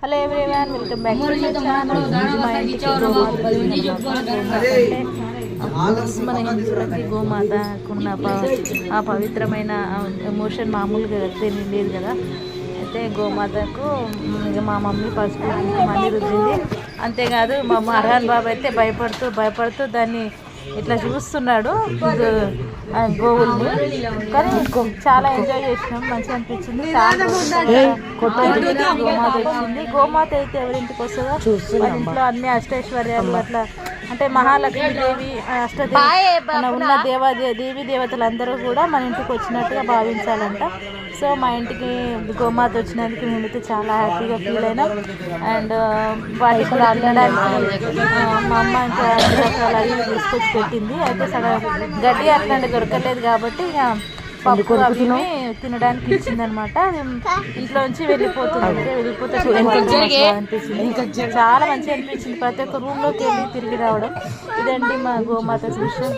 Hello everyone, welcome back to my channel. మన హిందువులకి గోమాతకున్న ఆ పవిత్రమైన ఎమోషన్ మామూలుగా తెలియలేదు కదా. అయితే గోమాతకు ఇక మా మమ్మీ పసుపు మళ్ళీ రుద్దింది. అంతేకాదు మా అర్హాన్ బాబు అయితే భయపడుతూ దాన్ని ఇట్లా చూస్తున్నాడు గోవుల్ని. కానీ చాలా ఎంజాయ్ చేసినాం, మంచిగా అనిపించింది. చాలా గోమాత వచ్చింది. గోమాత అయితే ఎవరింటికి వస్తుందో వాళ్ళ ఇంట్లో అన్ని అష్టైశ్వర్యాలు అట్లా, అంటే మహాలక్ష్మీదేవి అష్టదేవి ఉన్న దేవీ దేవతలందరూ కూడా మన ఇంటికి వచ్చినట్టుగా భావించాలంట. సో మా ఇంటికి గోమాత వచ్చినందుకు మేమైతే చాలా హ్యాపీగా ఫీల్ అయినాం. అండ్ వాటికి కూడా తినడానికి మా అమ్మ ఇంకా రకాల అవి తీసుకొచ్చి పెట్టింది. అయితే సగం గడ్డి అట్లాంటి దొరకలేదు కాబట్టి ఇక పప్పు అవి తినడానికి ఇచ్చిందనమాట. ఇంట్లోంచి వెళ్ళిపోతే అనిపించింది, చాలా మంచిగా అనిపించింది. ప్రతి ఒక్క రూమ్లోకి వెళ్ళి తిరిగి రావడం. ఇదండి మా గోమాత విషయం.